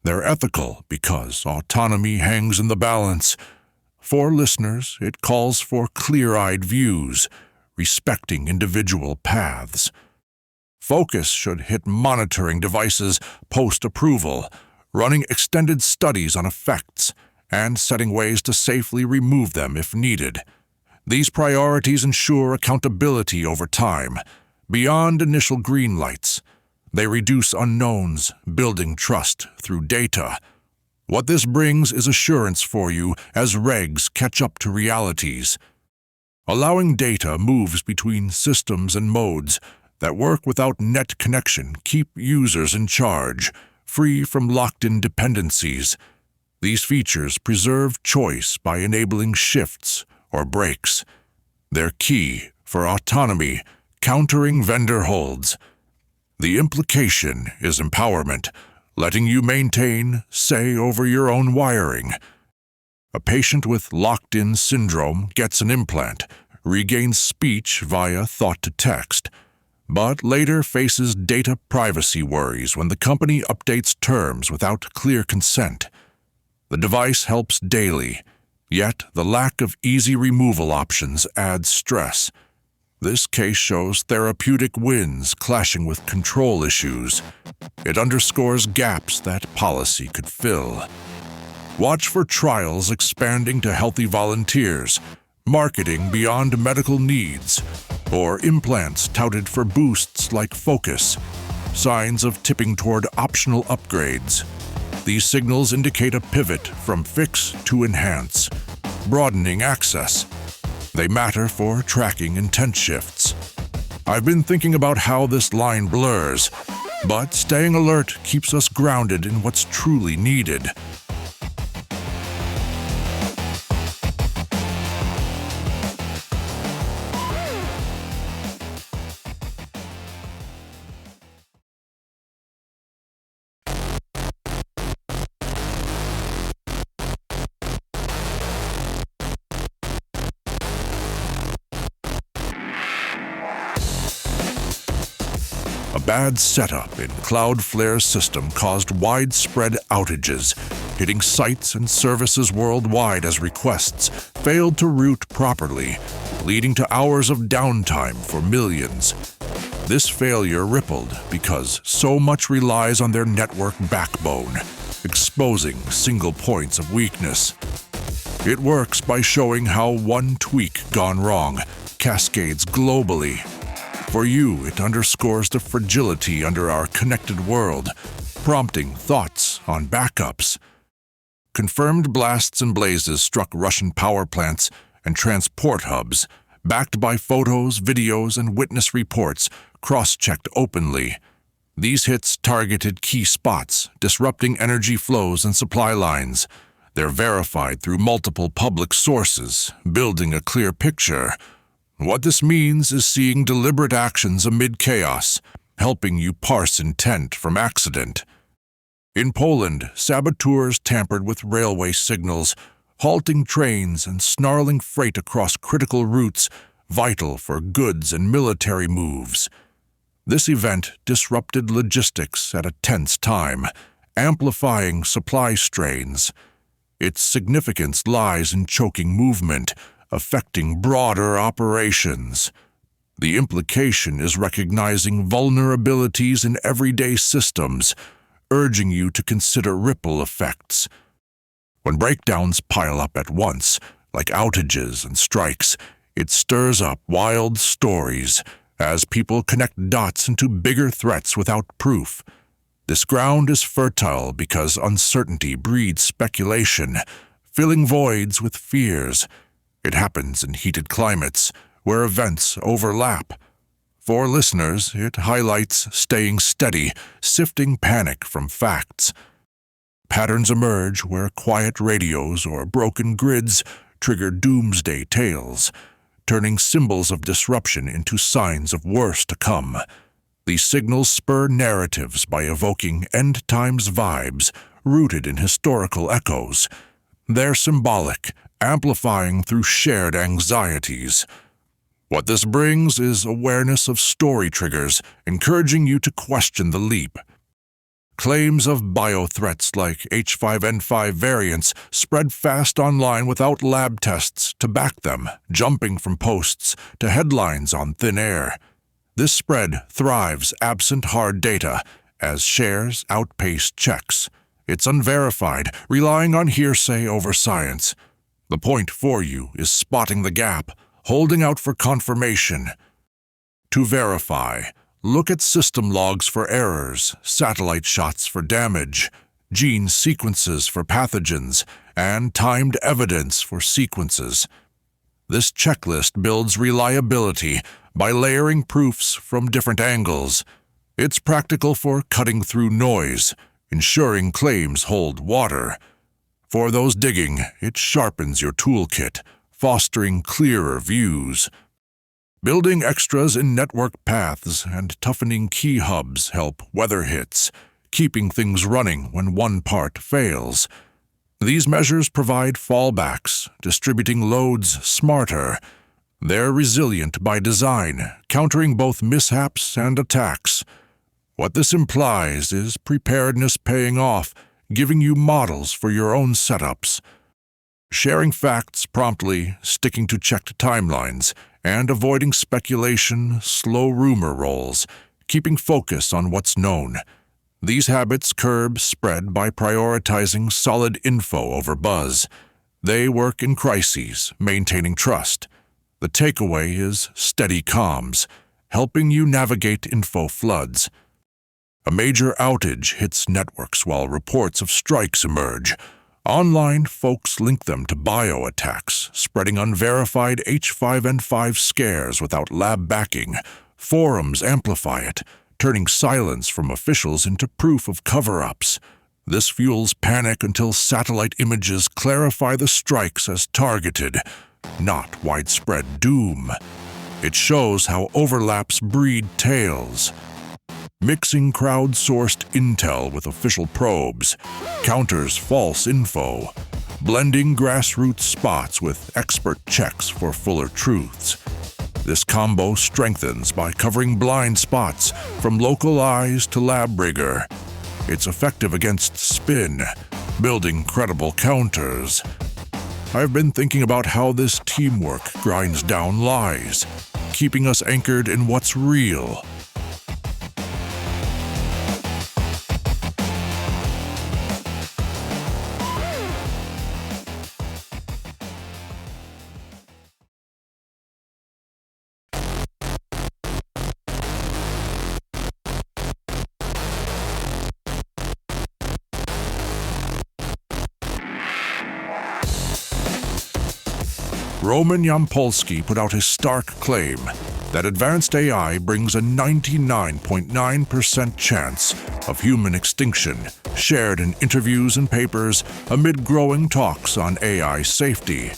They're ethical because autonomy hangs in the balance. For listeners, it calls for clear-eyed views, respecting individual paths. Focus should hit monitoring devices post-approval, running extended studies on effects, and setting ways to safely remove them if needed. These priorities ensure accountability over time, beyond initial green lights. They reduce unknowns, building trust through data. What this brings is assurance for you as regs catch up to realities. Allowing data moves between systems and modes that work without net connection keep users in charge, free from locked-in dependencies. These features preserve choice by enabling shifts or breaks. They're key for autonomy, countering vendor holds. The implication is empowerment, letting you maintain say over your own wiring. A patient with locked-in syndrome gets an implant, regains speech via thought-to-text, but later faces data privacy worries when the company updates terms without clear consent. The device helps daily, yet the lack of easy removal options adds stress. This case shows therapeutic wins clashing with control issues. It underscores gaps that policy could fill. Watch for trials expanding to healthy volunteers, marketing beyond medical needs, or implants touted for boosts like focus, signs of tipping toward optional upgrades. These signals indicate a pivot from fix to enhance, broadening access. They matter for tracking intent shifts. I've been thinking about how this line blurs, but staying alert keeps us grounded in what's truly needed. A bad setup in Cloudflare's system caused widespread outages, hitting sites and services worldwide as requests failed to route properly. leading to hours of downtime for millions. This failure rippled because so much relies on their network backbone, exposing single points of weakness. It works by showing how one tweak gone wrong cascades globally. For you, it underscores the fragility under our connected world, prompting thoughts on backups. Confirmed blasts and blazes struck Russian power plants and transport hubs, backed by photos, videos, and witness reports cross-checked openly. These hits targeted key spots, disrupting energy flows and supply lines. They're verified through multiple public sources, building a clear picture. What this means is seeing deliberate actions amid chaos, helping you parse intent from accident. In Poland, saboteurs tampered with railway signals, halting trains and snarling freight across critical routes vital for goods and military moves. This event disrupted logistics at a tense time, amplifying supply strains. Its significance lies in choking movement, affecting broader operations. The implication is recognizing vulnerabilities in everyday systems, urging you to consider ripple effects. When breakdowns pile up at once, like outages and strikes, it stirs up wild stories as people connect dots into bigger threats without proof. This ground is fertile because uncertainty breeds speculation, filling voids with fears. It happens in heated climates, where events overlap. For listeners, it highlights staying steady, sifting panic from facts. Patterns emerge where quiet radios or broken grids trigger doomsday tales, turning symbols of disruption into signs of worse to come. These signals spur narratives by evoking end-times vibes rooted in historical echoes. They're symbolic, amplifying through shared anxieties. What this brings is awareness of story triggers, encouraging you to question the leap. Claims of biothreats like H5N5 variants spread fast online without lab tests to back them, jumping from posts to headlines on thin air. This spread thrives absent hard data, as shares outpace checks. It's unverified, relying on hearsay over science. The point for you is spotting the gap, holding out for confirmation. To verify, look at system logs for errors, satellite shots for damage, gene sequences for pathogens, and timed evidence for sequences. This checklist builds reliability by layering proofs from different angles. It's practical for cutting through noise, ensuring claims hold water. For those digging, it sharpens your toolkit, fostering clearer views. Building extras in network paths and toughening key hubs help weather hits, keeping things running when one part fails. These measures provide fallbacks, distributing loads smarter. They're resilient by design, countering both mishaps and attacks. What this implies is preparedness paying off, giving you models for your own setups. Sharing facts promptly, sticking to checked timelines, and avoiding speculation, slow rumor rolls, keeping focus on what's known. These habits curb spread by prioritizing solid info over buzz. They work in crises, maintaining trust. The takeaway is steady comms, helping you navigate info floods. A major outage hits networks while reports of strikes emerge. Online, folks link them to bio-attacks, spreading unverified H5N5 scares without lab backing. Forums amplify it, turning silence from officials into proof of cover-ups. This fuels panic until satellite images clarify the strikes as targeted, not widespread doom. It shows how overlaps breed tales. Mixing crowdsourced intel with official probes, counters false info, blending grassroots spots with expert checks for fuller truths. This combo strengthens by covering blind spots from local eyes to lab rigor. It's effective against spin, building credible counters. I've been thinking about how this teamwork grinds down lies, keeping us anchored in what's real. Roman Yampolsky put out his stark claim that advanced AI brings a 99.9% chance of human extinction, shared in interviews and papers amid growing talks on AI safety.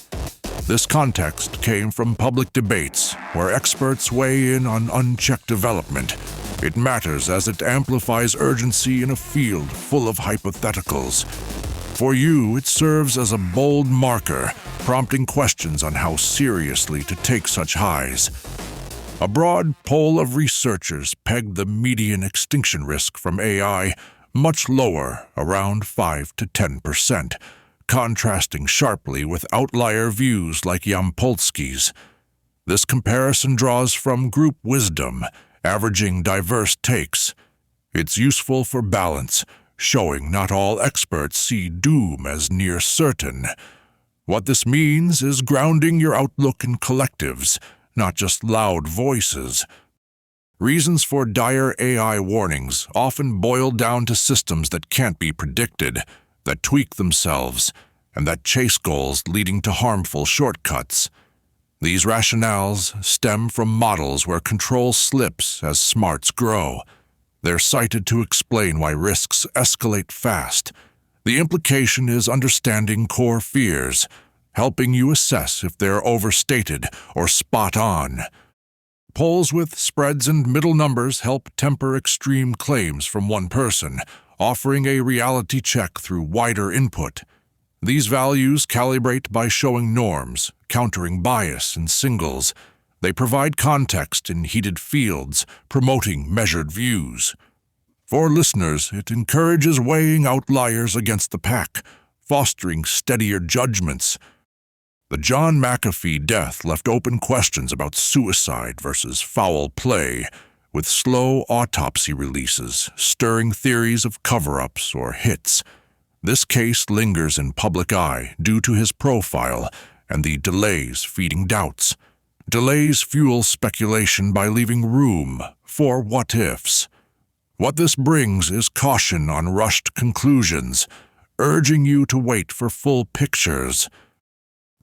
This context came from public debates where experts weigh in on unchecked development. It matters as it amplifies urgency in a field full of hypotheticals. For you, it serves as a bold marker, prompting questions on how seriously to take such highs. A broad poll of researchers pegged the median extinction risk from AI much lower, around 5 to 10%, contrasting sharply with outlier views like Yampolsky's. This comparison draws from group wisdom, averaging diverse takes. It's useful for balance, showing not all experts see doom as near certain. What this means is grounding your outlook in collectives, not just loud voices. Reasons for dire AI warnings often boil down to systems that can't be predicted, that tweak themselves, and that chase goals leading to harmful shortcuts. These rationales stem from models where control slips as smarts grow. They're cited to explain why risks escalate fast. The implication is understanding core fears, helping you assess if they're overstated or spot on. Polls with spreads and middle numbers help temper extreme claims from one person, offering a reality check through wider input. These values calibrate by showing norms, countering bias in singles. They provide context in heated fields, promoting measured views. For listeners, it encourages weighing outliers against the pack, fostering steadier judgments. The John McAfee death left open questions about suicide versus foul play, with slow autopsy releases stirring theories of cover-ups or hits. This case lingers in public eye due to his profile and the delays feeding doubts. Delays fuel speculation by leaving room for what-ifs. What this brings is caution on rushed conclusions, urging you to wait for full pictures.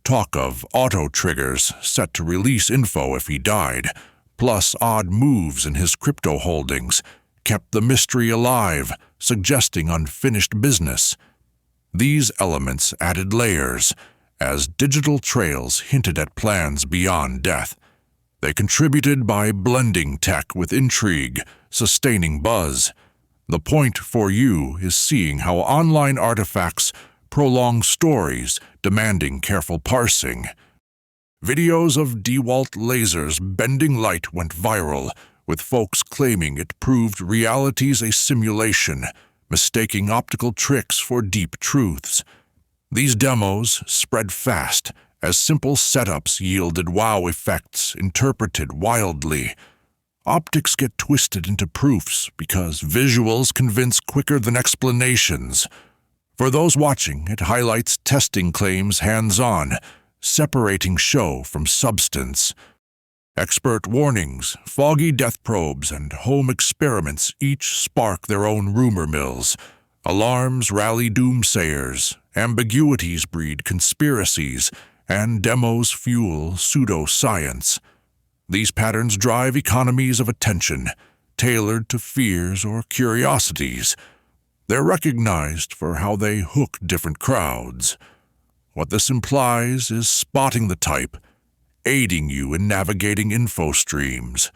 Talk of auto-triggers set to release info if he died, plus odd moves in his crypto holdings, kept the mystery alive, suggesting unfinished business. These elements added layers, as digital trails hinted at plans beyond death. They contributed by blending tech with intrigue, sustaining buzz. The point for you is seeing how online artifacts prolong stories, demanding careful parsing. Videos of DeWalt lasers bending light went viral, with folks claiming it proved reality's a simulation, mistaking optical tricks for deep truths. These demos spread fast, as simple setups yielded wow effects interpreted wildly. Optics get twisted into proofs because visuals convince quicker than explanations. For those watching, it highlights testing claims hands-on, separating show from substance. Expert warnings, foggy death probes, and home experiments each spark their own rumor mills. Alarms rally doomsayers, ambiguities breed conspiracies, and demos fuel pseudoscience. These patterns drive economies of attention, tailored to fears or curiosities. They're recognized for how they hook different crowds. What this implies is spotting the type, aiding you in navigating info streams.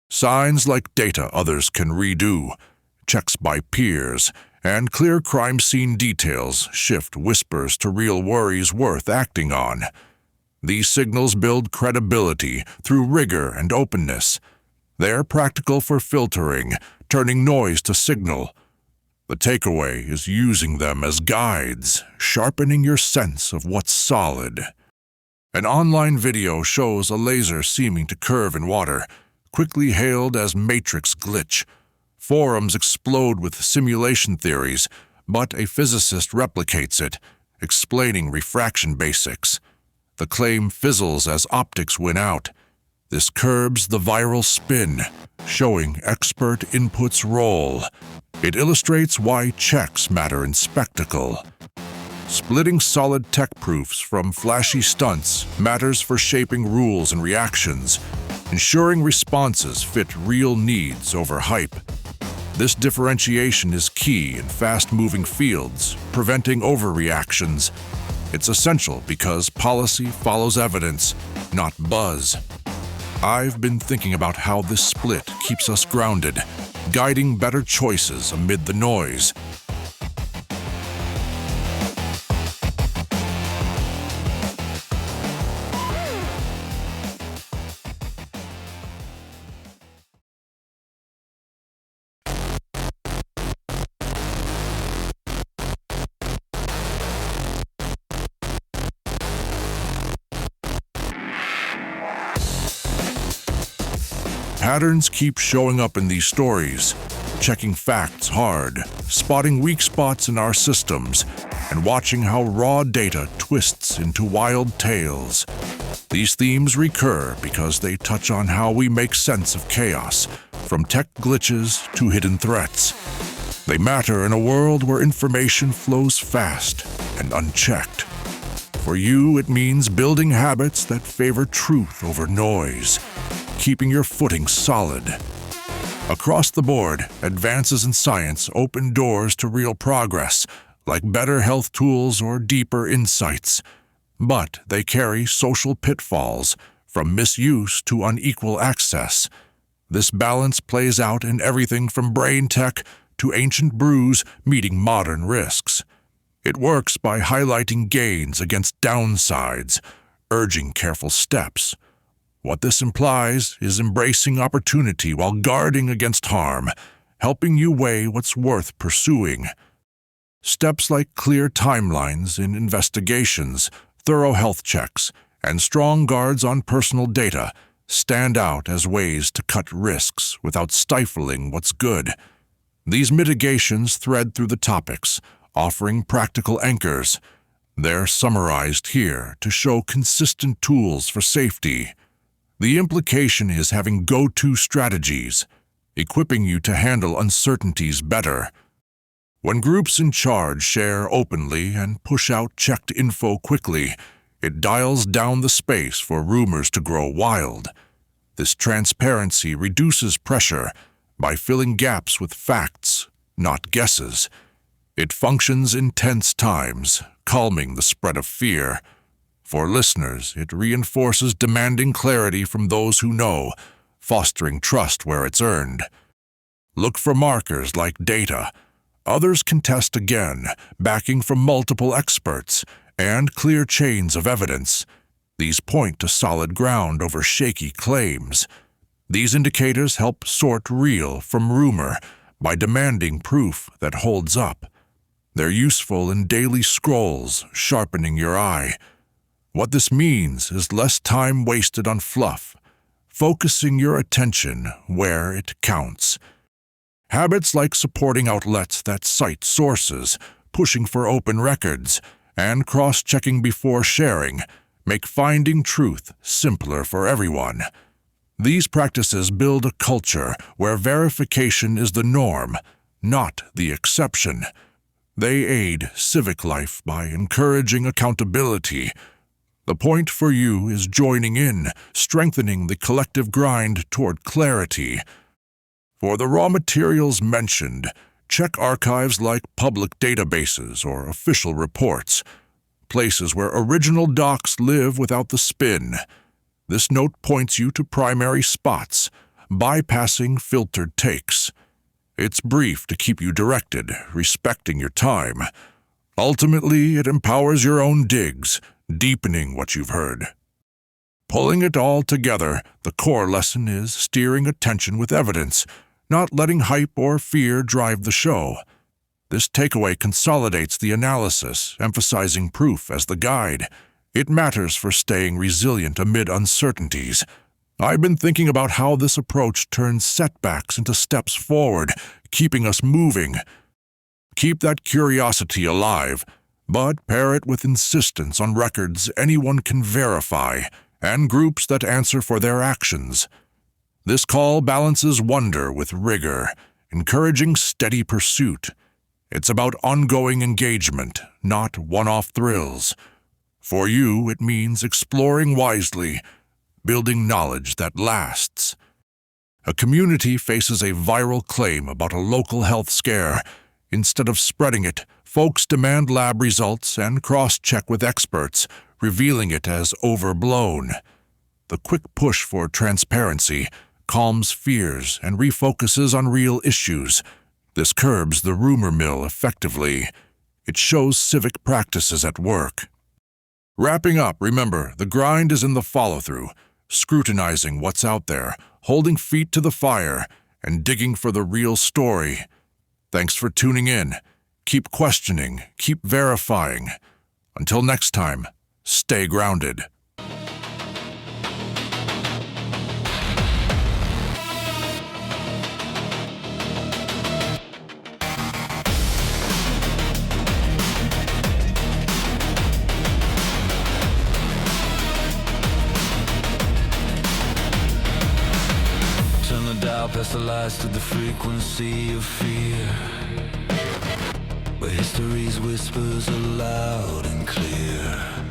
Signs like data others can redo, checks by peers, and clear crime scene details shift whispers to real worries worth acting on. These signals build credibility through rigor and openness. They're practical for filtering, turning noise to signal. The takeaway is using them as guides, sharpening your sense of what's solid. An online video shows a laser seeming to curve in water, quickly hailed as Matrix glitch. Forums explode with simulation theories, but a physicist replicates it, explaining refraction basics. The claim fizzles as optics win out. This curbs the viral spin, showing expert input's role. It illustrates why checks matter in spectacle. Splitting solid tech proofs from flashy stunts matters for shaping rules and reactions, ensuring responses fit real needs over hype. This differentiation is key in fast-moving fields, preventing overreactions. It's essential because policy follows evidence, not buzz. I've been thinking about how this split keeps us grounded, guiding better choices amid the noise. Patterns keep showing up in these stories, checking facts hard, spotting weak spots in our systems, and watching how raw data twists into wild tales. These themes recur because they touch on how we make sense of chaos, from tech glitches to hidden threats. They matter in a world where information flows fast and unchecked. For you, it means building habits that favor truth over noise, keeping your footing solid. Across the board, advances in science open doors to real progress, like better health tools or deeper insights. But they carry social pitfalls, from misuse to unequal access. This balance plays out in everything from brain tech to ancient brews meeting modern risks. It works by highlighting gains against downsides, urging careful steps. What this implies is embracing opportunity while guarding against harm, helping you weigh what's worth pursuing. Steps like clear timelines in investigations, thorough health checks, and strong guards on personal data stand out as ways to cut risks without stifling what's good. These mitigations thread through the topics, offering practical anchors. They're summarized here to show consistent tools for safety. The implication is having go-to strategies, equipping you to handle uncertainties better. When groups in charge share openly and push out checked info quickly, it dials down the space for rumors to grow wild. This transparency reduces pressure by filling gaps with facts, not guesses. It functions in tense times, calming the spread of fear. For listeners, it reinforces demanding clarity from those who know, fostering trust where it's earned. Look for markers like data. Others can test again, backing from multiple experts, and clear chains of evidence. These point to solid ground over shaky claims. These indicators help sort real from rumor by demanding proof that holds up. They're useful in daily scrolls, sharpening your eye. What this means is less time wasted on fluff, focusing your attention where it counts. Habits like supporting outlets that cite sources, pushing for open records, and cross-checking before sharing make finding truth simpler for everyone. These practices build a culture where verification is the norm, not the exception. They aid civic life by encouraging accountability. The point for you is joining in, strengthening the collective grind toward clarity. For the raw materials mentioned, check archives like public databases or official reports, places where original docs live without the spin. This note points you to primary spots, bypassing filtered takes. It's brief to keep you directed, respecting your time. Ultimately, it empowers your own digs, deepening what you've heard. Pulling it all together, the core lesson is steering attention with evidence, not letting hype or fear drive the show. This takeaway consolidates the analysis, emphasizing proof as the guide. It matters for staying resilient amid uncertainties. I've been thinking about how this approach turns setbacks into steps forward, keeping us moving. Keep that curiosity alive, but pair it with insistence on records anyone can verify and groups that answer for their actions. This call balances wonder with rigor, encouraging steady pursuit. It's about ongoing engagement, not one-off thrills. For you, it means exploring wisely, building knowledge that lasts. A community faces a viral claim about a local health scare. Instead of spreading it, folks demand lab results and cross-check with experts, revealing it as overblown. The quick push for transparency calms fears and refocuses on real issues. This curbs the rumor mill effectively. It shows civic practices at work. Wrapping up, remember, the grind is in the follow-through, scrutinizing what's out there, holding feet to the fire, and digging for the real story. Thanks for tuning in. Keep questioning, keep verifying. Until next time, stay grounded. Past the lies to the frequency of fear, where history's whispers are loud and clear.